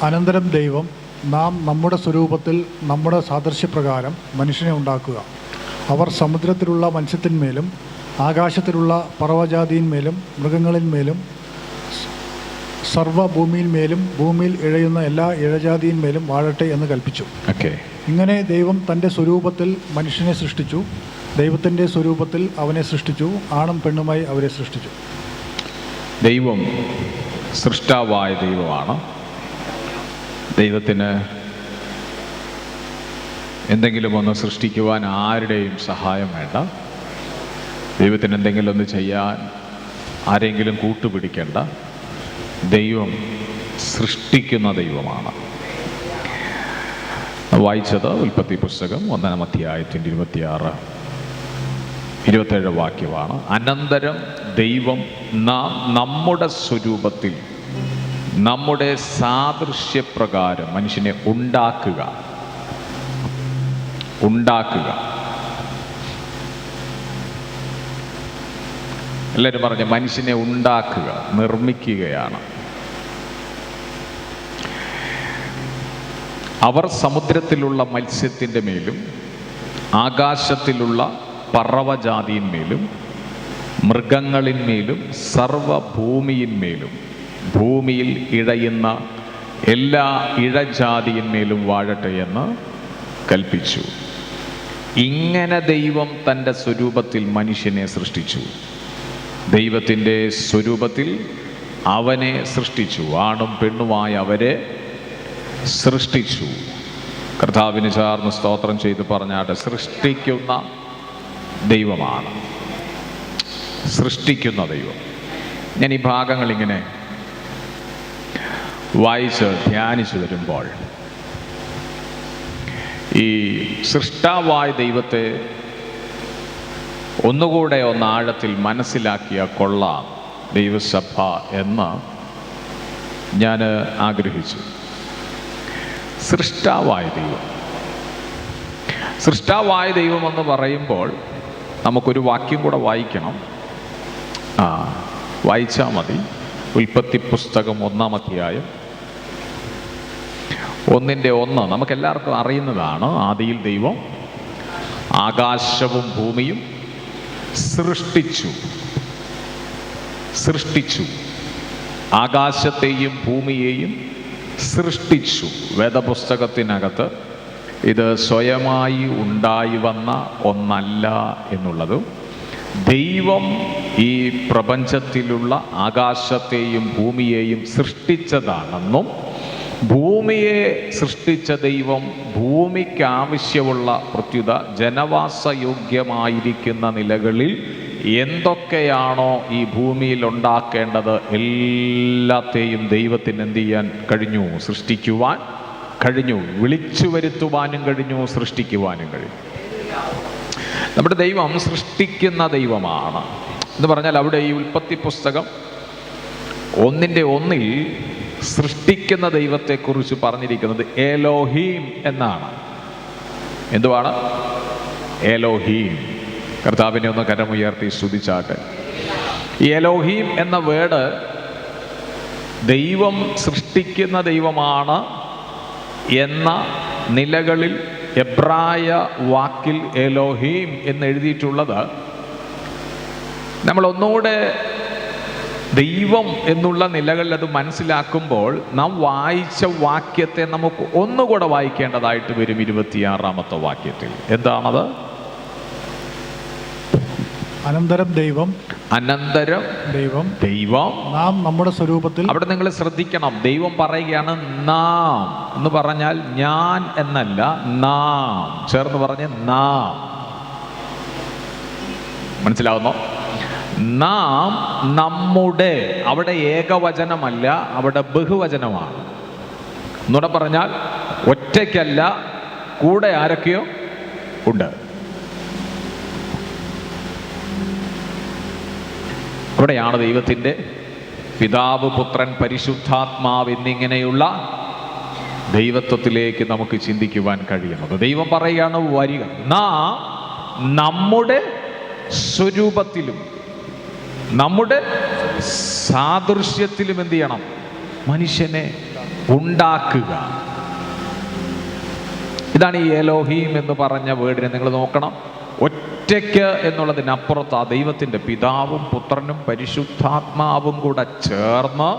അനന്തരം ദൈവം, നാം നമ്മുടെ സ്വരൂപത്തിൽ നമ്മുടെ സാദൃശ്യപ്രകാരം മനുഷ്യനെ ഉണ്ടാക്കുക. അവർ സമുദ്രത്തിലുള്ള മത്സ്യത്തിന്മേലും ആകാശത്തിലുള്ള പറവജാതിയിന്മേലും മൃഗങ്ങളിന്മേലും സർവ്വഭൂമിയിന്മേലും ഭൂമിയിൽ ഇഴയുന്ന എല്ലാ ഇഴജാതിയിന്മേലും വാഴട്ടെ എന്ന് കൽപ്പിച്ചു. ഇങ്ങനെ ദൈവം തൻ്റെ സ്വരൂപത്തിൽ മനുഷ്യനെ സൃഷ്ടിച്ചു. ദൈവത്തിൻ്റെ സ്വരൂപത്തിൽ അവനെ സൃഷ്ടിച്ചു, ആണും പെണ്ണുമായി അവരെ സൃഷ്ടിച്ചു. ദൈവം സൃഷ്ടാവായ ദൈവമാണ്. ദൈവത്തിന് എന്തെങ്കിലും ഒന്ന് സൃഷ്ടിക്കുവാൻ ആരുടെയും സഹായം വേണ്ട. ദൈവത്തിന് എന്തെങ്കിലും ഒന്ന് ചെയ്യാൻ ആരെങ്കിലും കൂട്ടുപിടിക്കേണ്ട. ദൈവം സൃഷ്ടിക്കുന്ന ദൈവമാണ്. വായിച്ചത് ഉൽപ്പത്തി പുസ്തകം 1-ാം അധ്യായത്തിൻ്റെ 26-27 വാക്യമാണ്. അനന്തരം ദൈവം നാം നമ്മുടെ സ്വരൂപത്തിൽ നമ്മുടെ സാദൃശ്യപ്രകാരം മനുഷ്യനെ ഉണ്ടാക്കുക. എല്ലാവരും പറഞ്ഞ മനുഷ്യനെ ഉണ്ടാക്കുക, നിർമ്മിക്കുകയാണ്. അവർ സമുദ്രത്തിലുള്ള മത്സ്യത്തിൻ്റെ മേലും ആകാശത്തിലുള്ള പറവജാതിയിന്മേലും മൃഗങ്ങളിന്മേലും സർവഭൂമിയിന്മേലും ഭൂമിയിൽ ഇഴയുന്ന എല്ലാ ഇഴജാതിയിന്മേലും വാഴട്ടെ എന്ന് കൽപ്പിച്ചു. ഇങ്ങനെ ദൈവം തൻ്റെ സ്വരൂപത്തിൽ മനുഷ്യനെ സൃഷ്ടിച്ചു. ദൈവത്തിൻ്റെ സ്വരൂപത്തിൽ അവനെ സൃഷ്ടിച്ചു, ആണും പെണ്ണുമായി അവരെ സൃഷ്ടിച്ചു. കർത്താവിന് ചേർന്ന് സ്തോത്രം ചെയ്ത് പറഞ്ഞാട്ട്, സൃഷ്ടിക്കുന്ന ദൈവമാണ്, സൃഷ്ടിക്കുന്ന ദൈവം. ഞാൻ ഈ ഭാഗങ്ങൾ ഇങ്ങനെ വായിച്ച് ധ്യാനിച്ചു വരുമ്പോൾ ഈ സൃഷ്ടാവായ ദൈവത്തെ ഒന്നുകൂടെ ആഴത്തിൽ മനസ്സിലാക്കിയ കൊള്ളാം ദൈവസഭ എന്ന് ഞാൻ ആഗ്രഹിച്ചു. സൃഷ്ടാവായ ദൈവം എന്ന് പറയുമ്പോൾ നമുക്കൊരു വാക്യം കൂടെ വായിക്കണം. വായിച്ചാൽ മതി. ഉൽപ്പത്തി പുസ്തകം 1-ാം അധ്യായം 1:1 നമുക്കെല്ലാവർക്കും അറിയുന്നതാണ്. ആദിയിൽ ദൈവം ആകാശവും ഭൂമിയും സൃഷ്ടിച്ചു. ആകാശത്തെയും ഭൂമിയെയും സൃഷ്ടിച്ചു. വേദപുസ്തകത്തിനകത്ത് ഇത് സ്വയമായി ഉണ്ടായി വന്ന ഒന്നല്ല എന്നുള്ളതും, ദൈവം ഈ പ്രപഞ്ചത്തിലുള്ള ആകാശത്തെയും ഭൂമിയെയും സൃഷ്ടിച്ചതാണെന്നും, ഭൂമിയെ സൃഷ്ടിച്ച ദൈവം ഭൂമിക്ക് ആവശ്യമുള്ള പ്രത്യുത ജനവാസയോഗ്യമായിരിക്കുന്ന നിലകളിൽ എന്തൊക്കെയാണോ ഈ ഭൂമിയിൽ ഉണ്ടാക്കേണ്ടത് എല്ലാത്തെയും ദൈവത്തിന് എന്ത് ചെയ്യാൻ കഴിഞ്ഞു? സൃഷ്ടിക്കുവാൻ കഴിഞ്ഞു. വിളിച്ചു വരുത്തുവാനും കഴിഞ്ഞു, സൃഷ്ടിക്കുവാനും കഴിഞ്ഞു. നമ്മുടെ ദൈവം സൃഷ്ടിക്കുന്ന ദൈവമാണ് എന്ന് പറഞ്ഞാൽ അവിടെ ഈ ഉൽപ്പത്തി പുസ്തകം 1:1 സൃഷ്ടിക്കുന്ന ദൈവത്തെക്കുറിച്ച് പറഞ്ഞിരിക്കുന്നത് എലോഹീം എന്നാണ്. എന്തുവാണ് എലോഹീം? കർത്താവിനെ ഒന്ന് കരമുയർത്തി സ്തുതിച്ചാട്ടെ. ഈ എലോഹീം എന്ന വേർഡ് ദൈവം സൃഷ്ടിക്കുന്ന ദൈവമാണ് എന്ന നിലകളിൽ എബ്രായ വാക്കിൽ എലോഹീം എന്ന് എഴുതിയിട്ടുള്ളത് നമ്മൾ ഒന്നുകൂടെ ദൈവം എന്നുള്ള നിലകളിൽ അത് മനസ്സിലാക്കുമ്പോൾ നാം വായിച്ച വാക്യത്തെ നമുക്ക് ഒന്നുകൂടെ വായിക്കേണ്ടതായിട്ട് വരും. 26-ാമത്തെ വാക്യത്തിൽ എന്താണത്? അനന്തരം ദൈവം നാം നമ്മുടെ സ്വരൂപത്തിൽ. അവിടെ നിങ്ങൾ ശ്രദ്ധിക്കണം, ദൈവം പറയുകയാണ് നാം എന്ന് പറഞ്ഞാൽ ഞാൻ എന്നല്ല, നാം ചേർന്ന് പറഞ്ഞ് നാം. മനസ്സിലാവുന്നോ? നാം നമ്മുടെ, അവിടെ ഏകവചനമല്ല, അവിടെ ബഹുവചനമാണ്. എന്നൂടെ പറഞ്ഞാൽ ഒറ്റയ്ക്കല്ല, കൂടെ ആരൊക്കെയോ ഉണ്ട്. അവിടെയാണ് ദൈവത്തിൻ്റെ പിതാവ്, പുത്രൻ, പരിശുദ്ധാത്മാവ് എന്നിങ്ങനെയുള്ള ദൈവത്വത്തിലേക്ക് നമുക്ക് ചിന്തിക്കുവാൻ കഴിയുന്നത്. ദൈവം പറയുകയാണ് വരിക, നാം നമ്മുടെ സ്വരൂപത്തിലും നമ്മുടെ സാദൃശ്യത്തിലും എന്ത് ചെയ്യണം? മനുഷ്യനെ ഉണ്ടാക്കുക. ഇതാണ് ഈ എലോഹീം എന്ന് പറഞ്ഞ വേർഡിനെ നിങ്ങൾ നോക്കണം. ഒറ്റയ്ക്ക് എന്നുള്ളതിനപ്പുറത്ത് ആ ദൈവത്തിൻ്റെ പിതാവും പുത്രനും പരിശുദ്ധാത്മാവും കൂടെ ചേർന്ന്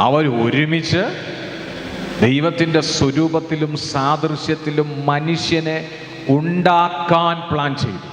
അവർ ഒരുമിച്ച് ദൈവത്തിൻ്റെ സ്വരൂപത്തിലും സാദൃശ്യത്തിലും മനുഷ്യനെ ഉണ്ടാക്കാൻ പ്ലാൻ ചെയ്തു.